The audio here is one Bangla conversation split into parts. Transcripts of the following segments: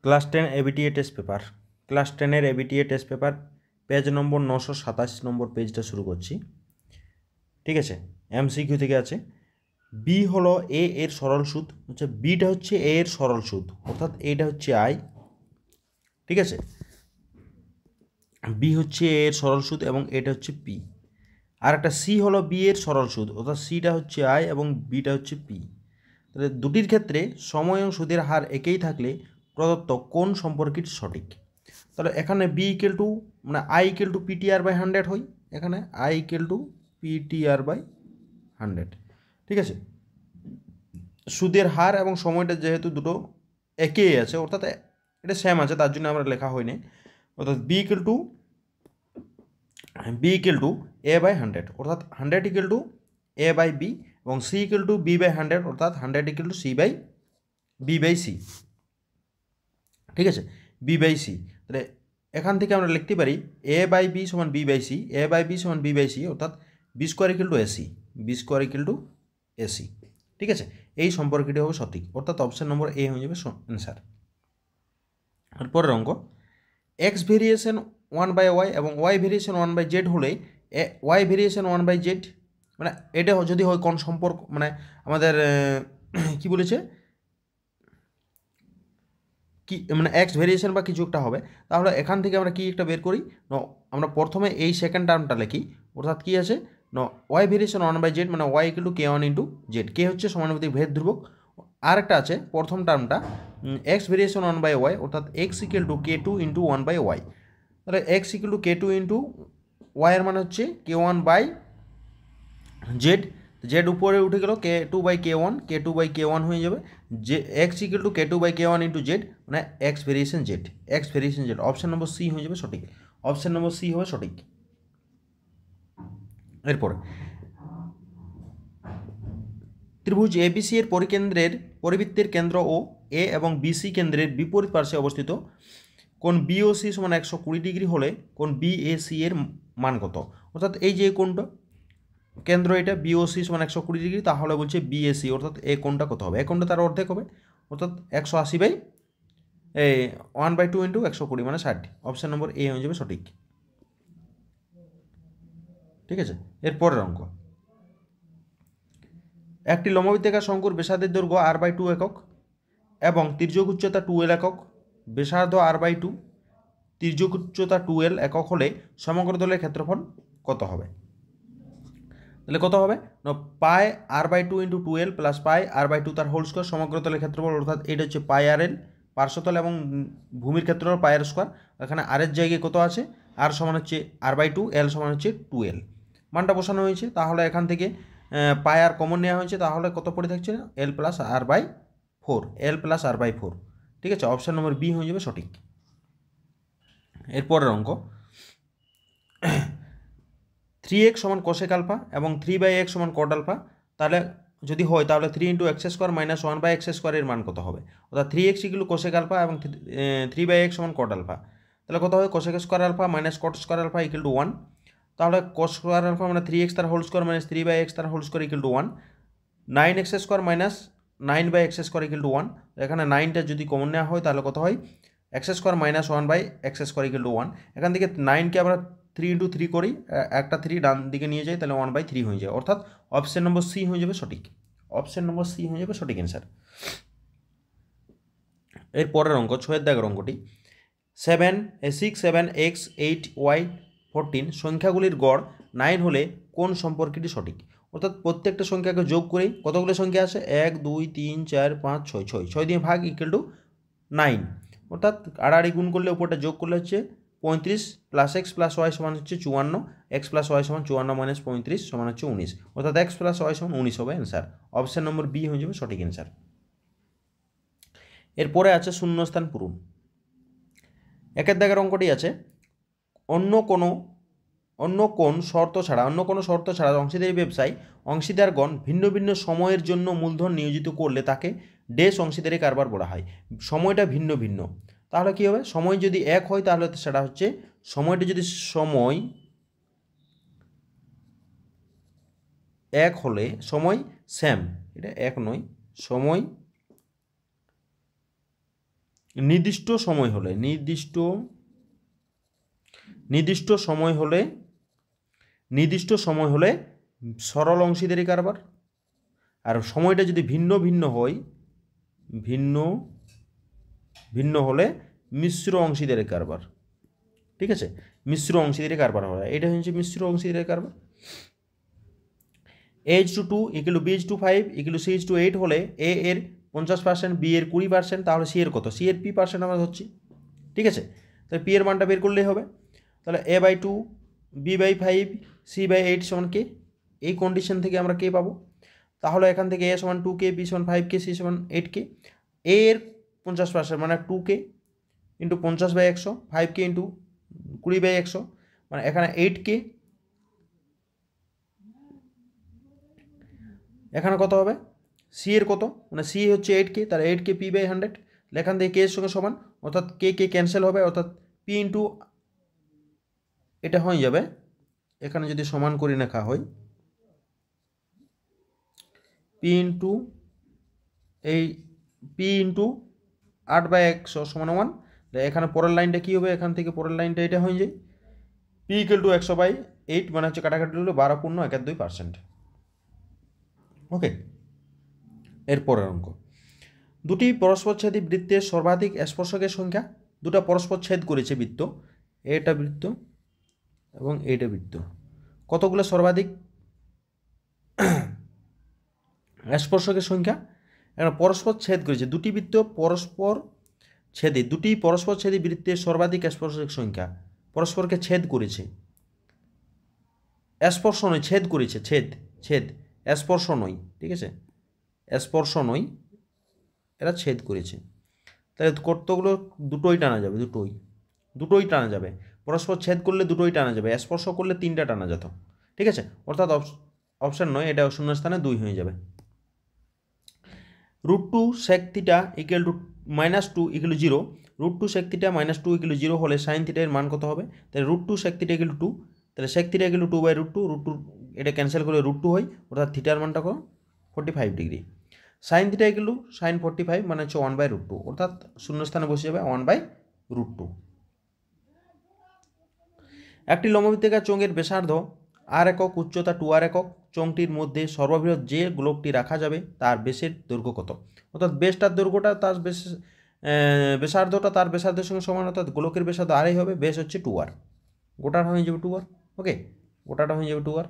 Class 10 ABTA test paper, class 10-এর ABTA test paper, page number 927 number পেজটা শুরু করছি। ঠিক আছে, এমসিকিউ থেকে আছে। বি হলো এ এর সরল সুদ, হচ্ছে বিটা হচ্ছে এ এর সরল সুদ, অর্থাৎ এটা হচ্ছে আই। ঠিক আছে, বি হচ্ছে এ এর সরল সুদ এবং এটা হচ্ছে পি। আর একটা সি হলো বি এর সরল সুদ, অর্থাৎ সিটা হচ্ছে আই এবং বিটা হচ্ছে পি। তাহলে দুটির ক্ষেত্রে সময় ও সুদের হার একই থাকলে প্রদত্ত কোন সম্পর্কটি সঠিক? তাহলে এখানে বি ইকুয়াল টু মানে I equal to PTR by 100 হয়, এখানে I equal to PTR by 100। ঠিক আছে, সুদের হার এবং সময়টা যেহেতু দুটো একই আছে, অর্থাৎ এটা সেম আছে, তার জন্য আমরা লেখা হয়নি। অর্থাৎ B equal to A by 100, অর্থাৎ 100 equal to A by B, এবং C equal to B by 100, অর্থাৎ 100 equal to B by C. ঠিক আছে, বি বাই সি। তাহলে এখান থেকে আমরা লিখতে পারি এ বাই বি সমান B by C, A by B সমান বি বাই সি, অর্থাৎ B square equal to AC, B square equal to AC. ঠিক আছে, এই সম্পর্কটি হবে সঠিক, অর্থাৎ অপশন নম্বর এ হয়ে যাবে অ্যান্সার। আর পরের অঙ্ক, এক্স ভেরিয়েশন 1/y এবং ওয়াই ভেরিয়েশন 1/z হলে ওয়াই ভেরিয়েশন 1/z মানে এটা যদি হয় কোন সম্পর্ক, মানে আমাদের কি বলেছে, কি মানে এক্স ভেরিয়েশন বা কিছু একটা হবে, তাহলে এখান থেকে আমরা কি একটা বের করি। আমরা প্রথমে এই সেকেন্ড টার্মটা লিখি, অর্থাৎ কি আছে ওয়াই ভেরিয়েশন 1/z মানে Y equal to k1 into Z, K হচ্ছে সমানুপাতিক ভেদ ধ্রুবক। আর একটা আছে প্রথম টার্মটা এক্স ভেরিয়েশন 1/y, অর্থাৎ x equal to k2 into 1/y। তাহলে x equal to k2 into y এর মানে হচ্ছে k1 বাই জেড, জেড উপরে উঠে গেল k2 বাই k1 হয়ে যাবে, যে X equal to k2 by k1 into Z মানে X variation Z. Option number C হয়ে যাবে সঠিক, অপশন নম্বর সি হবে সঠিক। এরপরে ত্রিভুজ এবিসি এর পরিকেন্দ্রের পরিবৃত্তের কেন্দ্র ও এ এবং বিসি কেন্দ্রের বিপরীত পার্শ্বে অবস্থিত কোণ বিওসি সমান 120 ডিগ্রি হলে কোণ বিএসি এর মান কত? অর্থাৎ এই যে কোণটা কেন্দ্র, এটা বিওসি সমান 120 ডিগ্রি, তাহলে বলছে বিএসি অর্থাৎ এ কোণটা কত হবে? এ কোণটা তার অর্ধেক হবে, অর্থাৎ 180 বাই 1/2 ইন্টু 120 মানে 60। অপশন নম্বর এ হয়ে যাবে সঠিক। ঠিক আছে, এরপরের অঙ্ক, একটি লম্ববৃত্তাকার শঙ্কুর ব্যাসার্ধের দৈর্ঘ্য r/2 একক এবং তির্যক উচ্চতা 2l একক, ব্যাসার্ধ r/2, তির্যক উচ্চতা 2l একক হলে সমগ্র তলের ক্ষেত্রফল কত হবে? তাহলে কত হবে না, পাই r/2 ইন্টু 2l প্লাস পাই r/2 তার হোল স্কোয়ার সমগ্র তলের ক্ষেত্রফল, অর্থাৎ এটা হচ্ছে পাই আর এল পার্শ্বতল এবং ভূমির ক্ষেত্রফল পাই আর স্কোয়ার। এখানে আর এর জায়গায় কত আছে, আর সমান হচ্ছে r/2, এল সমান হচ্ছে 2l, মানটা বসানো হয়েছে। তাহলে এখান থেকে পাই আর কমন নেওয়া হয়েছে, তাহলে কত পড়ে থাকছে এল প্লাস r/4। ঠিক আছে, অপশান নম্বর বি হয়ে যাবে সঠিক। এরপরের অঙ্ক, 3x সমান কোসেক আলফা এবং 3/x সমান কট আলফা, তাহলে যদি হয় তাহলে 3 into x square minus 1/x স্কোয়ারের মান কত হবে? অর্থাৎ 3x ইকুয়াল কোসেক আলফা এবং 3/x সমান কট আলফা, তাহলে কত হবে cosec square alpha minus cot square alpha equal to 1। তাহলে কোস স্কোয়ার আলফা মানে 3x তার হোল স্কোয়ার মাইনাস 3/x তার whole square equal to 1, 9x square minus 9/x square equal to 1। এখানে 9টা যদি কমন নেওয়া হয় তাহলে কত হয়, x square minus 1/x square equal to 1। এখান থেকে 9কে আমরা 3 ইন্টু 3 করি, একটা 3 ডান দিকে নিয়ে যাই, তাহলে 1/3 হয়ে যায়, অর্থাৎ অপশন নম্বর সি হয়ে যাবে সঠিক, অপশন নম্বর সি হয়ে যাবে সঠিক অ্যান্সার। এর পরের অঙ্ক 6 দাগের অঙ্কটি, 6 7 x 8 y 14 সংখ্যাগুলির গড় 9 হলে কোন সম্পর্কটি সঠিক? অর্থাৎ প্রত্যেকটা সংখ্যাকে যোগ করে কতগুলো সংখ্যা আছে, 1 2 3 4 5 6 6 দিয়ে ভাগ ইকুয়াল টু 9, অর্থাৎ আড়াআড়ি গুণ করলে উপরটা যোগ করলে হচ্ছে 35 প্লাস এক্স প্লাস ওয়াই সমান হচ্ছে 54, এক্স প্লাস ওয়াই সমান 54 মাইনাস 35 সমান হচ্ছে 19, অর্থাৎ এক্স প্লাস ওয়াই সমান 19 হবে অ্যান্সার। অপশন নম্বর বি হয়ে যাবে সঠিক অ্যান্সার। এরপরে আছে শূন্যস্থান পূরণ। 1 দাগের অঙ্কটি আছে, অন্য কোনো শর্ত ছাড়া অংশীদারি ব্যবসায় অংশীদারগণ ভিন্ন ভিন্ন সময়ের জন্য মূলধন নিয়োজিত করলে তাকে ড্যাশ অংশীদারি কারবার বলা হয়। সময়টা ভিন্ন ভিন্ন, তাহলে কী হবে, সময় যদি এক হয় তাহলে সেটা হচ্ছে সময়টা যদি সময় এক হলে সময় সেম, এটা এক নয়, সময় নির্দিষ্ট সময় হলে সরল অংশীদারি কারবার, আর সময়টা যদি ভিন্ন ভিন্ন হলে মিশ্র অংশীদারি কারবার। ঠিক আছে, মিশ্র অংশীদারি কারবার হয়, এটা হচ্ছে মিশ্র অংশীদারি কারবার। A/2 = B/5 = C/8 হলে A এর 50%, B এর 20%, তাহলে C এর কত? C এর P% আমরা ধরছি। ঠিক আছে, তাহলে P এর মানটা বের করলেই হবে। তাহলে A/2 B/5 C/8 সমান K, এই কন্ডিশন থেকে আমরা K পাবো। তাহলে এখান থেকে A সমান 2K, B সমান 5K, C সমান 8K। A এর 50% মানে 2K ইন্টু 50/100, 5K ইন্টু 20/100, মানে এখানে 8K। এখানে কত হবে? সি এর কত? মানে সি হচ্ছে 8K, তাহলে 8K P/100, এখান থেকে K এর সঙ্গে সমান, অর্থাৎ K ক্যান্সেল হবে, অর্থাৎ P ইন্টু এটা হয়ে যাবে, এখানে যদি সমান করে লেখা হয় P ইন্টু এই P ইন্টু 8/100 সমান 1। এখানে পরের লাইনটা কী হবে? এখান থেকে পরের লাইনটা এটা হয়ে যায় P = 100/8, মানে হচ্ছে কাটাকাটি হলো 12.71%। ওকে, এরপরের অঙ্ক, দুটি পরস্পরচ্ছেদী বৃত্তের সর্বাধিক স্পর্শকের সংখ্যা। দুটা পরস্পর ছেদ করেছে বৃত্ত, এটা বৃত্ত এবং এইটা বৃত্ত। কতগুলো সর্বাধিক স্পর্শকের সংখ্যা? এখন পরস্পর ছেদ করেছে দুটি বৃত্ত, দুটি পরস্পরছেদী বৃত্তের সর্বাধিক স্পর্শকের সংখ্যা। পরস্পরকে ছেদ করেছে, স্পর্শ নয়, ছেদ করেছে, ছেদ, স্পর্শ নয়। ঠিক আছে, স্পর্শ নয়, এরা ছেদ করেছে। তাহলে কতগুলো? দুটোই টানা যাবে, দুটোই টানা যাবে। পরস্পর ছেদ করলে দুটোই টানা যাবে, স্পর্শ করলে 3টা টানা যেত। ঠিক আছে, অর্থাৎ অপশান নয়, এটা শূন্যস্থানে 2 হয়ে যাবে। √2 sec θ = -2 = 0। √2 sec θ -2 = 0 হলে sin θ এর মান কত হবে? তাহলে √2 sec θ = 2, তাহলে sec θ = 2/√2, এটা ক্যান্সেল করে √2 হয়, অর্থাৎ থিটার মানটা কত? 45 ডিগ্রি। sin θ = sin 45, মানে হচ্ছে 1/√2, অর্থাৎ শূন্যস্থানে বসে যাবে 1/√2। একটি লম্ববৃত্তাকার চোঙের ব্যাসার্ধ r একক, উচ্চতা 2r একক। চোঙটির মধ্যে সর্ববৃহৎ যে গোলকটি রাখা যাবে তার ব্যাসের দৈর্ঘ্য কত? অর্থাৎ বেসটার দৈর্ঘ্যটা তার ব্যাসার্ধটা তার ব্যাসার্ধের সঙ্গে সমান, অর্থাৎ গোলকের ব্যাসার্ধ আরই হবে, বেস হচ্ছে 2r, গোটাটা হয়ে যাবে 2r। ওকে, গোটাটা হয়ে যাবে 2r।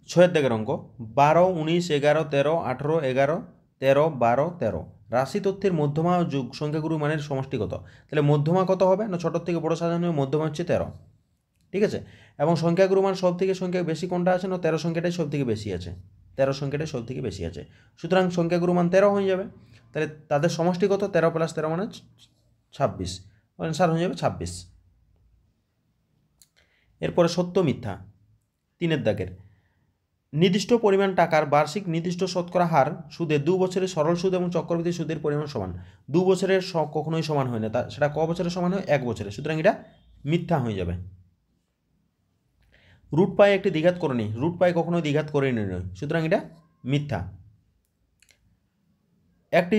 6 দাগের অঙ্ক, 12, 19, 11, 13, 18, 11, 13, 12, 13 রাশি তথ্যের মধ্যমা ও যোগ সংখ্যাগুরু মানের সমষ্টি কত? তাহলে মধ্যমা কত হবে? না, ছোটোর থেকে বড় সাজানো হবে, মধ্যমা হচ্ছে 13। ঠিক আছে, এবং সংখ্যাগুরু মান সব থেকে সংখ্যা বেশি কোনটা আছে? না, 13 সংখ্যাটাই সব থেকে বেশি আছে, 13 সংখ্যাটাই সব থেকে বেশি আছে, সুতরাং সংখ্যাগুরু মান 13 হয়ে যাবে। তাহলে তাদের সমষ্টি কত? 13 + 13 মানে 26, অ্যান্সার হয়ে যাবে 26। এরপরে সত্য মিথ্যা 3 দাগের, নির্দিষ্ট পরিমাণ টাকার বার্ষিক নির্দিষ্ট শতকরা হার সুদে 2 বছরের সরল সুদ এবং চক্রবৃদ্ধি সুদের পরিমাণ সমান। 2 বছরের কখনোই সমান হয় না, সেটা ক বছরের সমান হয়? 1 বছরে, সুতরাং এটা মিথ্যা হয়ে যাবে। √π একটি দ্বিঘাত করণী, √π কখনোই দ্বিঘাত করণী নয়, সুতরাং এটা মিথ্যা। একটি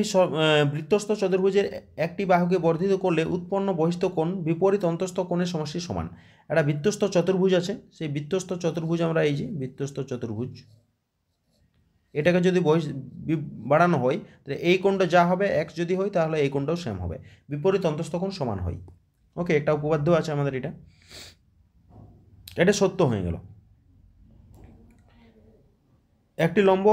বৃত্তস্থ চতুর্ভুজের একটি বাহুকে বর্ধিত করলে উৎপন্ন বহিস্থ কোণ বিপরীত অন্তস্থ কোণের সমষ্টির সমান। একটা বৃত্তস্থ চতুর্ভুজ আছে, সেই বৃত্তস্থ চতুর্ভুজ আমরা এই যে বৃত্তস্থ চতুর্ভুজ, এটাকে যদি বাড়ানো হয় তাহলে এই কোণটা যা হবে x যদি হয় তাহলে এই কোণটাও সেম হবে, বিপরীত অন্তস্থ কোণ সমান হয়। ওকে, একটা উপপাদ্য আছে আমাদের, এটা সত্য হয়ে গেল। একটি লম্ব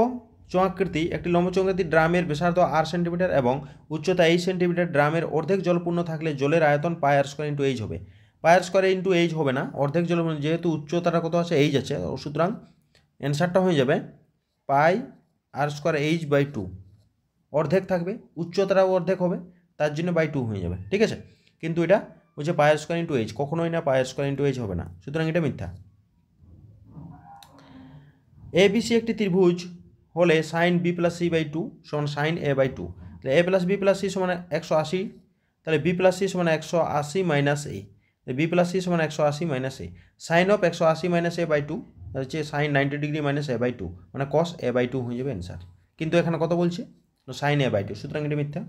চোঙাকৃতি ড্রামের ব্যাসার্ধ r সেন্টিমিটার এবং উচ্চতা 8 সেন্টিমিটার। ড্রামের অর্ধেক জলপূর্ণ থাকলে জলের আয়তন πr² × h হবে। πr² × h হবে না, অর্ধেক জলপূর্ণ, যেহেতু উচ্চতাটা কত আছে? h আছে, সুতরাং অ্যান্সারটা হয়ে যাবে πr² h/2, অর্ধেক থাকবে, উচ্চতাটাও অর্ধেক হবে, তার জন্য /2 হয়ে যাবে। ঠিক আছে, কিন্তু এটা হচ্ছে πr² × h, কখনোই না πr² × h হবে না, সুতরাং এটা মিথ্যা। ABC একটি ত্রিভুজ হলে sin b + c/2 সমান sin a/2। তাহলে a + b + c সমান 180, তাহলে b + c সমান 180 - a, b + c সমান 180 - a। sin of 180 - a/2 হচ্ছে sin 90 ডিগ্রি - a/2, মানে cos a/2 হয়ে যাবে অ্যান্সার। কিন্তু এখানে কত বলছে? সাইন এ বাই টু, সুতরাং এটা মিথ্যা।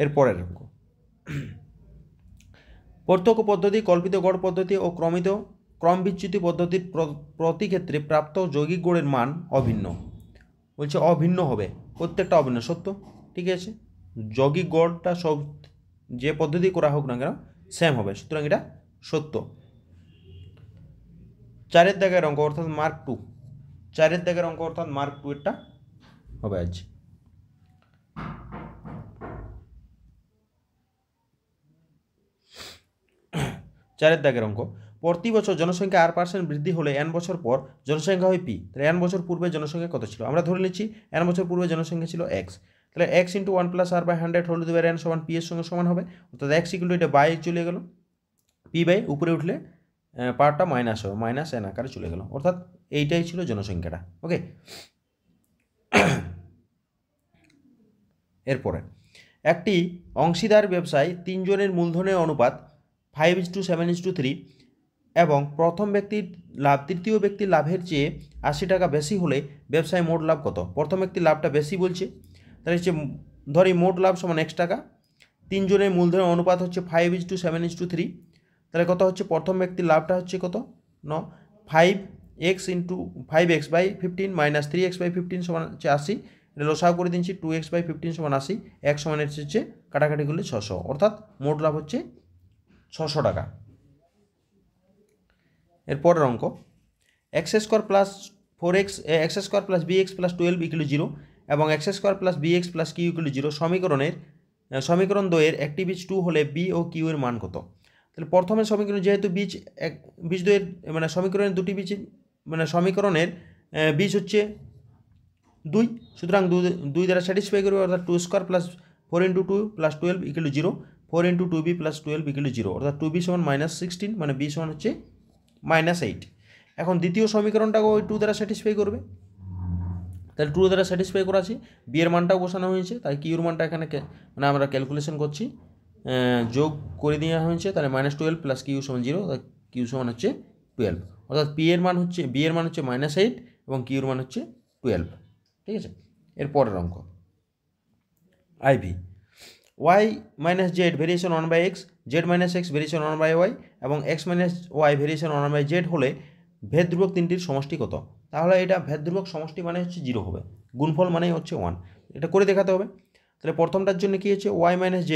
এর পরের অঙ্ক, প্রত্যক্ষ পদ্ধতি, কল্পিত গড় পদ্ধতি ও ক্রম বিচ্যুতি পদ্ধতির প্রতি ক্ষেত্রে প্রাপ্ত যৌগিক গড়ের মান অভিন্ন। বলছে অভিন্ন হবে, প্রত্যেকটা অভিন্ন, সত্য। ঠিক আছে, যৌগিক গড়টা সব যে পদ্ধতি করা হোক না কেন সেম হবে, সুতরাং এটা সত্য। 4 দাগের অঙ্ক অর্থাৎ মার্ক 2, 4 দাগের অঙ্ক অর্থাৎ মার্ক 2 এরটা হবে আজ। চারের দাগের অঙ্ক, প্রতি বছর জনসংখ্যা R% বৃদ্ধি হলে n বছর পর জনসংখ্যা হয় পি। তাহলে n বছর পূর্বে জনসংখ্যা কত ছিল? আমরা ধরে নিচ্ছি n বছর পূর্বে জনসংখ্যা ছিল x, তাহলে x × 1 + r/100 whole to the power n সমান p এর সঙ্গে সমান হবে, অর্থাৎ x = এটা বাই চলে গেল, p বাই উপরে উঠলে পাওয়ারটা মাইনাস হবে, মাইনাস n আকারে চলে গেল, অর্থাৎ এইটাই ছিল জনসংখ্যাটা। ওকে, এরপরে একটি অংশীদার ব্যবসায় 3 জনের মূলধনের অনুপাত 5:7:3 এবং প্রথম ব্যক্তির লাভ তৃতীয় ব্যক্তির লাভের চেয়ে 80 টাকা বেশি হলে ব্যবসায় মোট লাভ কত? প্রথম ব্যক্তির লাভটা বেশি বলছে, তাহলে হচ্ছে ধরি মোট লাভ সমান x টাকা, 3 জনের মূলধনের অনুপাত হচ্ছে 5:7:3, তাহলে কত হচ্ছে? প্রথম ব্যক্তির লাভটা হচ্ছে কত? 5x × 5x/15 - 3x/15 সমান হচ্ছে 80, এটা লসাগু করে দিচ্ছি, 2x/15 সমান 80, এক সমান হচ্ছে কাটাকাটি করলে 600, অর্থাৎ মোট লাভ হচ্ছে 600 টাকা। এরপরের অঙ্ক, x² + 4x x² + bx + 12 = 0 এবং x² + bx + q = 0 সমীকরণ দ্বয়ের একটি বীজ 2 হলে b ও q এর মান কত? তাহলে প্রথমে সমীকরণ যেহেতু বীজ দ্বয়ের মানে সমীকরণের দুটি বীজ মানে সমীকরণের বীজ হচ্ছে 2, সুতরাং 2 দ্বারা স্যাটিসফাই করবে, অর্থাৎ 2² + 4 × 2 + 12 = 0, 4 × 2b + 12 = 0, অর্থাৎ 2b সমান -16, মানে b সমান হচ্ছে -8। এখন দ্বিতীয় সমীকরণটাকে ওই 2 দ্বারা স্যাটিসফাই করবে, তাহলে 2 দ্বারা স্যাটিসফাই করা আছে, বি এর মানটাও বসানো হয়েছে, তাই কিউর মানটা এখানে মানে আমরা ক্যালকুলেশন করছি, যোগ করে দেওয়া হয়েছে, তাহলে -12 + q সমান 0, কিউ সমান হচ্ছে 12, অর্থাৎ বি এর মান হচ্ছে -8 এবং কিউর মান হচ্ছে 12। ঠিক আছে, এরপরের অঙ্ক, IV y - z variation 1/x, z - x variation 1/y এবং x - y ভেরিয়েশন 1/z হলে ভেদ ধ্রুবক তিনটির সমষ্টি কত? তাহলে এটা ভেদ ধ্রুবক সমষ্টি মানে হচ্ছে 0 হবে, গুণফল মানে হচ্ছে 1, এটা করে দেখাতে হবে। তাহলে প্রথমটার জন্য কি হচ্ছে y - z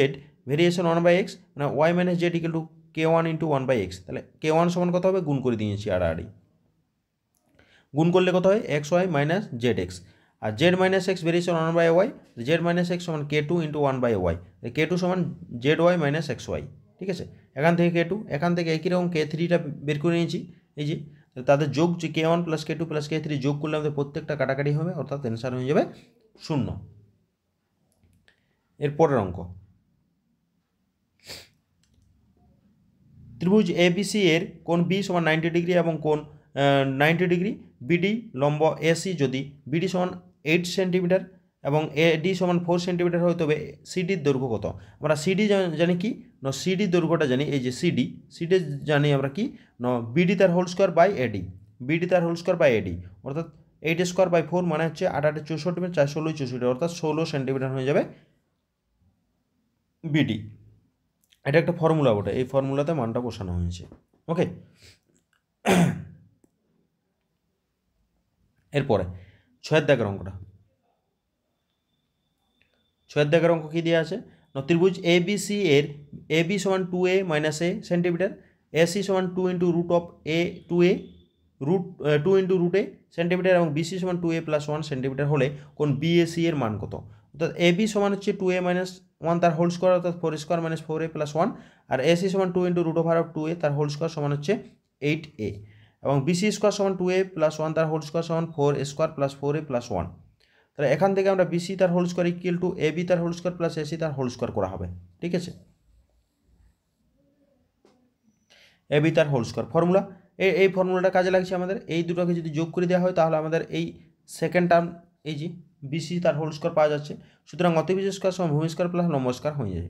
ভেরিয়েশন 1/x, মানে y - z = k1 × 1/x, তাহলে k1 সমান কত হবে? গুণ করে দিয়েছি আড়াআড়ি, গুণ করলে কত হয়? xy - zx, আর z - x variation 1/y, z - x সমান k2 × 1/y, k2 সমান zy - xy। ঠিক আছে, এখান থেকে k2, এখান থেকে একই রকম k3টা বের করে নিয়েছি, এই যে তাদের যোগ যে k1 + k2 + k3 যোগ করলে আমাদের প্রত্যেকটা কাটাকাটি হবে, অর্থাৎ অ্যান্সার হয়ে যাবে 0। এরপরের অঙ্ক, ত্রিভুজ ABC এর কোণ B সমান 90 ডিগ্রি এবং কোণ 90 ডিগ্রি, বিডি লম্ব AC যদি বিডি সমান 8 সেন্টিমিটার এবং এডি সমান 4 সেন্টিমিটার হয়, তবে সিডির দৈর্ঘ্য কত? আমরা সিডি জানি কি না, সিডির দৈর্ঘ্যটা জানি, এই যে সিডি জানি আমরা কি না, বিডি তার whole square by AD, BD তার হোল স্কোয়ার বাই এডি, অর্থাৎ 8² / 4 মানে হচ্ছে 8 × 8 = 64, 4 × 16 = 64, অর্থাৎ 16 সেন্টিমিটার হয়ে যাবে বিডি। এটা একটা ফর্মুলা বটে, এই ফর্মুলাতে মানটা বসানো হয়েছে। ওকে, এরপরে 6 দাগের অঙ্কটা, 6 দাগের অঙ্ক কী দেওয়া আছে? ত্রিভুজ ABC এর AB সমান 2a - a সেন্টিমিটার, AC সমান 2 × √a 2a √a সেন্টিমিটার এবং BC সমান 2a + 1 সেন্টিমিটার হলে কোন BAC এর মান কত? অর্থাৎ AB সমান হচ্ছে 2a - 1 তার হোল স্কোয়ার, অর্থাৎ 4² - 4a + 1, আর AC সমান 2 × √2a তার হোল স্কোয়ার সমান হচ্ছে 8a, এবং BC স্কোয়ার সমান 2a + 1 তার হোল স্কোয়ার সমান 4a² + 4a + 1। তাহলে এখান থেকে আমরা BC তার হোল স্কোয়ার = AB তার হোল স্কোয়ার + AC তার হোল স্কোয়ার করা হবে। ঠিক আছে, AB তার হোল স্কোয়ার ফর্মুলা, এই ফর্মুলাটা কাজে লাগছে আমাদের, এই দুটোকে যদি যোগ করে দেওয়া হয় তাহলে আমাদের এই সেকেন্ড টার্ম এই যে BC তার হোল স্কোয়ার পাওয়া যাচ্ছে, সুতরাং অতিভুজ স্কোয়ার সমান ভূমি স্কোয়ার প্লাস লম্ব স্কোয়ার হয়ে যায়।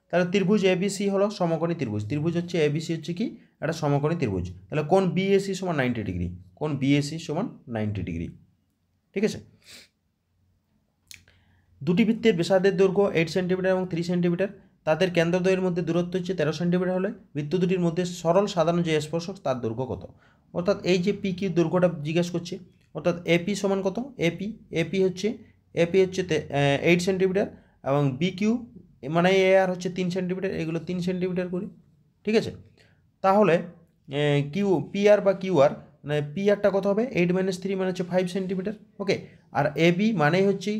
তাহলে ত্রিভুজ ABC হলো সমকোণী ত্রিভুজ, ত্রিভুজ হচ্ছে ABC হচ্ছে কি একটা সমকোণী ত্রিভুজ, তাহলে কোণ BAC সমান 90 ডিগ্রি, কোণ BAC সমান 90 ডিগ্রি। ঠিক আছে। দুটি বৃত্তের ব্যাসার্ধের দৈর্ঘ্য 8 সেন্টিমিটার এবং 3 সেন্টিমিটার, তাদের কেন্দ্রদ্বয়ের মধ্যে দূরত্ব হচ্ছে 13 সেন্টিমিটার হলে বৃত্ত দুটির মধ্যে সরল সাধারণ যে স্পর্শক তার দৈর্ঘ্য কত। অর্থাৎ এই যে পি কিউ দৈর্ঘ্যটা জিজ্ঞেস করছে, অর্থাৎ এপি সমান কত, এপি হচ্ছে 8 সেন্টিমিটার এবং বি কিউ মানে এ আর হচ্ছে 3 সেন্টিমিটার, এগুলো 3 সেন্টিমিটার করি। ঠিক আছে, তাহলে পি আর বা কিউ আর মানে পি আরটা কত হবে, 8 - 3 মানে হচ্ছে 5 centimetre. Okay, R A B মানেই হচ্ছে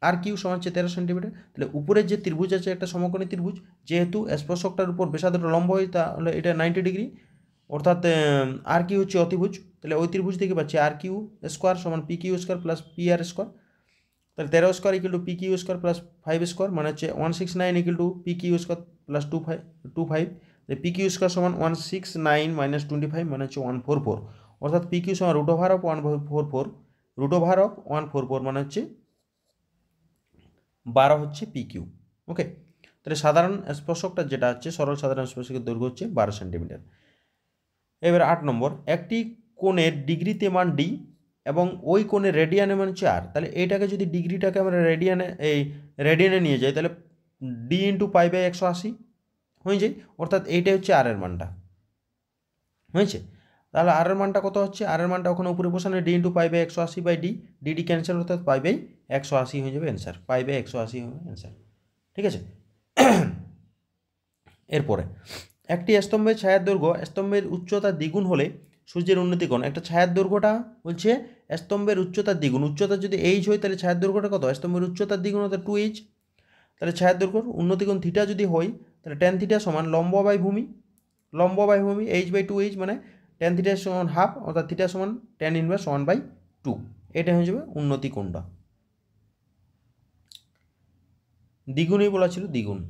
আর কিউ সমান হচ্ছে 13 সেন্টিমিটার। তাহলে উপরের যে ত্রিভুজ আছে একটা সমকোণী ত্রিভুজ, যেহেতু স্পর্শকটার উপর ব্যাসার্ধটা লম্ব হয় তাহলে এটা 90 ডিগ্রি, অর্থাৎ আর কিউ হচ্ছে অতিভুজ। তাহলে ওই ত্রিভুজ থেকে পাচ্ছি আর কিউ স্কোয়ার সমান P Q square plus P R square. তাহলে 13 square equal to P Q square plus 5 square মানে হচ্ছে 169 equal to P Q square plus 25। P Q square সমান 169 - 25 মানে হচ্ছে 144, অর্থাৎ পি কিউ সমান √ওভার অফ 144, √ওভার অফ 144 মানে হচ্ছে 12 হচ্ছে পি কিউ। ওকে, তাহলে সাধারণ স্পর্শকটা যেটা হচ্ছে সরল সাধারণ স্পর্শকের দৈর্ঘ্য হচ্ছে 12 সেন্টিমিটার। এবার 8 নম্বর, একটি কোণের ডিগ্রিতে মান ডি এবং ওই কোণের রেডিয়ানে মান হচ্ছে আর। তাহলে এইটাকে যদি ডিগ্রিটাকে আমরা রেডিয়ানে নিয়ে যাই তাহলে ডি ইন্টু পাই বাই 180 হয়ে যায়, অর্থাৎ এইটাই হচ্ছে আর এর মানটা হয়েছে। তাহলে আর এর মানটা কত হচ্ছে, আর এর মানটা ওখানে উপরে বসানো D into pi by 180 by D, D cancel অর্থাৎ পাই বাই 180 হয়ে যাবে অ্যান্সার, পাই বাই 180 হবে অ্যান্সার। ঠিক আছে, এরপরে একটি স্তম্ভের ছায়ার দৈর্ঘ্য স্তম্ভের উচ্চতা দ্বিগুণ হলে সূর্যের উন্নতি কোণ। একটা ছায়ার দৈর্ঘ্যটা বলছে স্তম্ভের উচ্চতার দ্বিগুণ, উচ্চতা যদি এইচ হয় তাহলে ছায়ার দৈর্ঘ্যটা কত, স্তম্ভের উচ্চতার দ্বিগুণ অর্থাৎ 2h। তাহলে ছায়ার দৈর্ঘ্য উন্নতি কোণ থিটা যদি হয় তাহলে tan থিটা সমান লম্ব বাই ভূমি h/2h মানে tan থিটা সমান হাফ, অর্থাৎ থিটা সমান tan ইনভার্স 1/2, এটা হয়ে যাবে উন্নতি কোণটা। দ্বিগুণই বলা ছিল, দ্বিগুণ।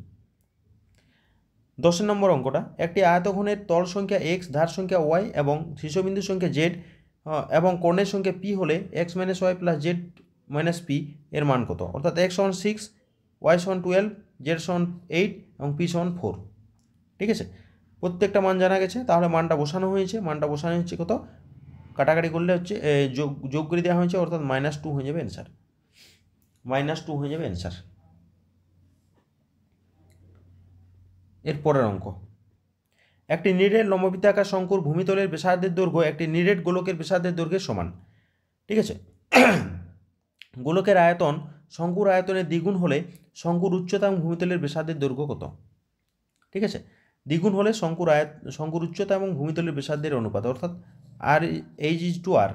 10 নম্বর অঙ্কটা, একটি আয়তঘনের তল সংখ্যা x, ধার সংখ্যা y এবং শীর্ষবিন্দু সংখ্যা z এবং কোণের সংখ্যা p হলে x - y plus z - p এর মান কত। অর্থাৎ x সমান 6, y সমান 12, z সমান 8 এবং p সমান 4। ঠিক আছে, প্রত্যেকটা মান জানা গেছে, তাহলে মানটা বসানো হয়েছে। মানটা বসানো হচ্ছে কত, কাটাকাটি করলে হচ্ছে যোগ করে দেওয়া হয়েছে, অর্থাৎ -2 হয়ে যাবে অ্যান্সার, -2 হয়ে যাবে অ্যান্সার। এর পরের অঙ্ক, একটি নিরেট লম্ববৃত্তাকার শঙ্কুর ভূমিতলের ব্যাসার্ধের দৈর্ঘ্য একটি নিরেট গোলকের ব্যাসার্ধের দৈর্ঘ্যের সমান। ঠিক আছে, গোলকের আয়তন শঙ্কুর আয়তনের দ্বিগুণ হলে শঙ্কুর উচ্চতা এবং ভূমিতলের ব্যাসার্ধের দৈর্ঘ্য কত। ঠিক আছে, দ্বিগুণ হলে শঙ্কুর উচ্চতা এবং ভূমিতলের ব্যাসার্ধের অনুপাত, অর্থাৎ R H is to R,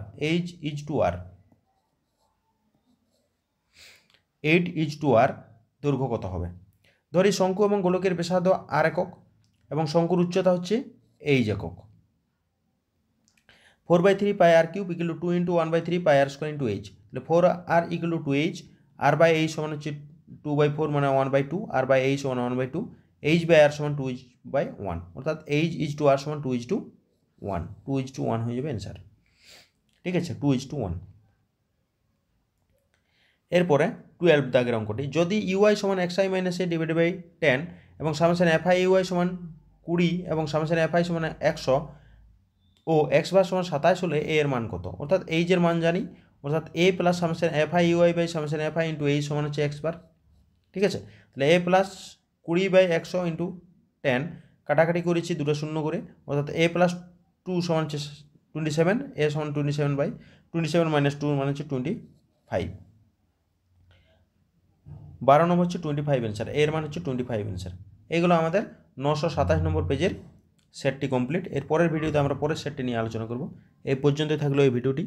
8:r দৈর্ঘ্য কত হবে। ধরি শঙ্কু এবং গোলকের ব্যাসার্ধ আর একক এবং শঙ্কুর উচ্চতা হচ্ছে এইচ একক। 4/3 pi R cube equal to 2 × 1/3 pi R square into H. তাহলে 4r equal to 2h, R by H সমান হচ্ছে 2/4 মানে 1/2, আর বাই এইচ সমান 1/2, এইচ বাই আর সমান 2h/1, অর্থাৎ এইচ ইজ টু আর সমান 2:1, 2:1 হয়ে যাবে অ্যান্সার। ঠিক আছে, 2:1। এরপরে 12 দাগের অঙ্কটি, যদি ইউআই সমান xi - a ডিভাইডেড বাই 10 এবং সামেশন fi ইউআই সমান 20 এবং সামেশন fi সমান 100 ও x বার সমান 27 হলে a এর মান কত। অর্থাৎ এইচ এর মান জানি, অর্থাৎ a plus summation fi UI by summation fi into h সমান হচ্ছে x বার। ঠিক আছে, তাহলে a প্লাস 20/100 ইন্টু 10 কাটাকাটি করেছি দুটো শূন্য করে, অর্থাৎ a প্লাস 2 সমান হচ্ছে 27, a সমান 27/27 - 2 মানে হচ্ছে 25, 12 নম্বর হচ্ছে 25 অ্যান্সার, এর মান হচ্ছে 25 অ্যান্সার। এগুলো আমাদের 927 নম্বর পেজের সেটটি কমপ্লিট। এর পরের ভিডিওতে আমরা পরের সেটটি নিয়ে আলোচনা করব। এই পর্যন্তই থাকলো এই ভিডিওটি।